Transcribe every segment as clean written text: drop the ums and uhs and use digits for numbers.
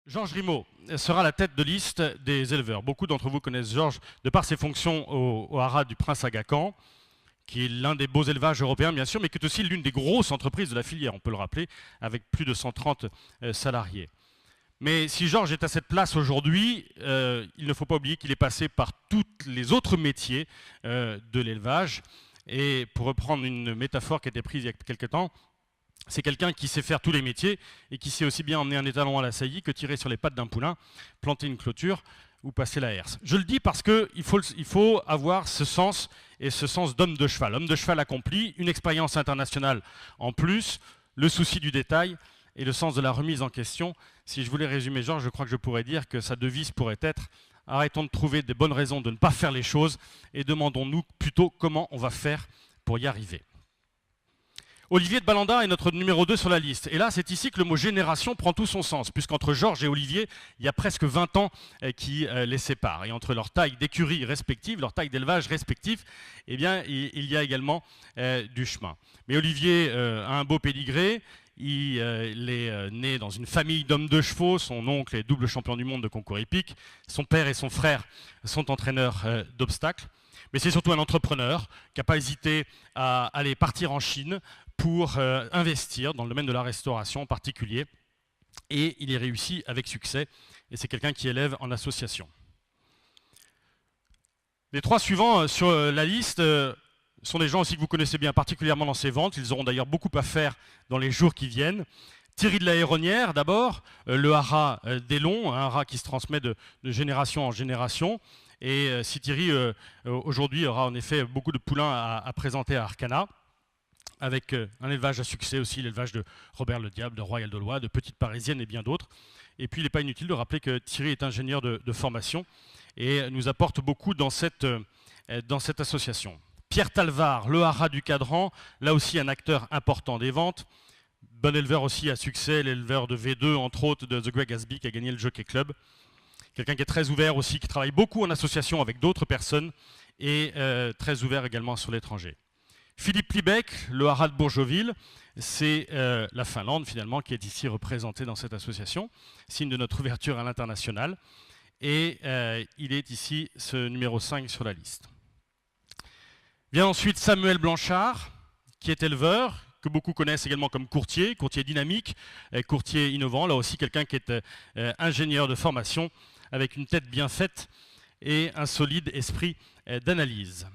Georges Rimaud sera la tête de liste des éleveurs. Beaucoup d'entre vous connaissent Georges de par ses fonctions au haras du Prince Aga Khan, qui est l'un des beaux élevages européens bien sûr, mais qui est aussi l'une des grosses entreprises de la filière, on peut le rappeler, avec plus de 130 salariés. Mais si Georges est à cette place aujourd'hui, il ne faut pas oublier qu'il est passé par tous les autres métiers de l'élevage. Et pour reprendre une métaphore qui a été prise il y a quelques temps, c'est quelqu'un qui sait faire tous les métiers et qui sait aussi bien emmener un étalon à la saillie que tirer sur les pattes d'un poulain, planter une clôture ou passer la herse. Je le dis parce qu'il faut avoir ce sens et ce sens d'homme de cheval. Homme de cheval accompli, une expérience internationale en plus, le souci du détail et le sens de la remise en question. Si je voulais résumer Georges, je crois que je pourrais dire que sa devise pourrait être « Arrêtons de trouver des bonnes raisons de ne pas faire les choses et demandons-nous plutôt comment on va faire pour y arriver ». Olivier de Balanda est notre numéro 2 sur la liste. Et là, c'est ici que le mot génération prend tout son sens, puisqu'entre Georges et Olivier, il y a presque 20 ans qui les séparent. Et entre leur taille d'écurie respective, leur taille d'élevage respectif, eh bien, il y a également du chemin. Mais Olivier a un beau pédigré. Il est né dans une famille d'hommes de chevaux. Son oncle est double champion du monde de concours hippique. Son père et son frère sont entraîneurs d'obstacles. Mais c'est surtout un entrepreneur qui n'a pas hésité à aller partir en Chine pour investir dans le domaine de la restauration en particulier. Et il y réussi avec succès. Et c'est quelqu'un qui élève en association. Les trois suivants sur la liste sont des gens aussi que vous connaissez bien, particulièrement dans ces ventes. Ils auront d'ailleurs beaucoup à faire dans les jours qui viennent. Thierry de la Héronnière, d'abord, le haras d'Élon, un haras qui se transmet de génération en génération. Et si Thierry, aujourd'hui, aura en effet beaucoup de poulains à présenter à Arcana, avec un élevage à succès aussi, l'élevage de Robert le Diable, de Royal de Loire, de Petite Parisienne et bien d'autres. Et puis il n'est pas inutile de rappeler que Thierry est ingénieur de formation et nous apporte beaucoup dans cette association. Pierre Talvar, le haras du Cadran, là aussi un acteur important des ventes. Bon éleveur aussi à succès, l'éleveur de V2, entre autres de The Greg Asby, qui a gagné le Jockey Club. Quelqu'un qui est très ouvert aussi, qui travaille beaucoup en association avec d'autres personnes et très ouvert également sur l'étranger. Philippe Liebeck, le haras de Bourgeauville, c'est la Finlande finalement qui est ici représentée dans cette association, signe de notre ouverture à l'international. Et il est ici ce numéro 5 sur la liste. Vient ensuite Samuel Blanchard, qui est éleveur, que beaucoup connaissent également comme courtier dynamique, courtier innovant, là aussi quelqu'un qui est ingénieur de formation, avec une tête bien faite et un solide esprit d'analyse.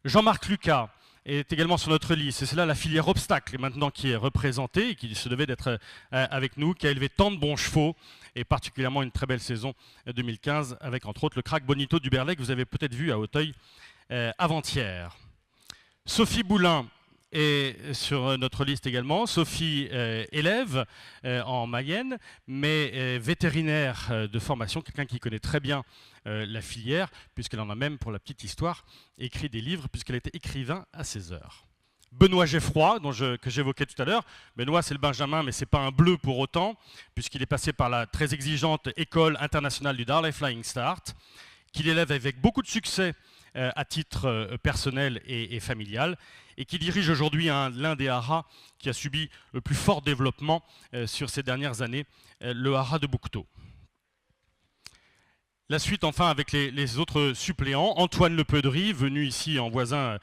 Jean-Marc Lucas est également sur notre liste, et c'est là la filière obstacle maintenant qui est représentée, et qui se devait d'être avec nous, qui a élevé tant de bons chevaux, et particulièrement une très belle saison 2015, avec entre autres le crack Bonito du Berlay, que vous avez peut-être vu à Auteuil avant-hier. Sophie Boulin est sur notre liste également. Sophie élève en Mayenne, mais vétérinaire de formation, quelqu'un qui connaît très bien la filière, puisqu'elle en a même, pour la petite histoire, écrit des livres, puisqu'elle était écrivain à ses heures. Benoît Geffroy, que j'évoquais tout à l'heure. Benoît, c'est le Benjamin, mais ce n'est pas un bleu pour autant, puisqu'il est passé par la très exigeante école internationale du Darley Flying Start, qu'il élève avec beaucoup de succès à titre personnel et familial, et qui dirige aujourd'hui l'un des haras qui a subi le plus fort développement sur ces dernières années, le haras de Bouquetot. La suite enfin avec les autres suppléants, Antoine Lepedry, venu ici en voisin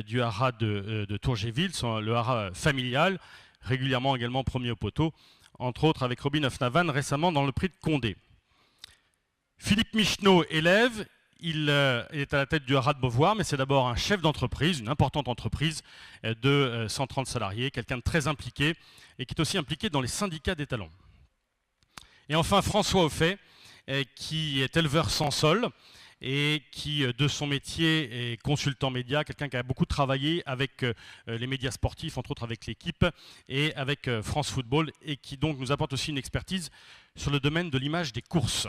du haras de Tourgéville, le haras familial, régulièrement également premier au poteau, entre autres avec Robin Hofnavan récemment dans le prix de Condé. Philippe Michneau, élève. Il est à la tête du haras de Beauvoir, mais c'est d'abord un chef d'entreprise, une importante entreprise de 130 salariés, quelqu'un de très impliqué et qui est aussi impliqué dans les syndicats d'étalons. Et enfin François Offet, qui est éleveur sans sol et qui, de son métier, est consultant média, quelqu'un qui a beaucoup travaillé avec les médias sportifs, entre autres avec l'équipe, et avec France Football, et qui donc nous apporte aussi une expertise sur le domaine de l'image des courses.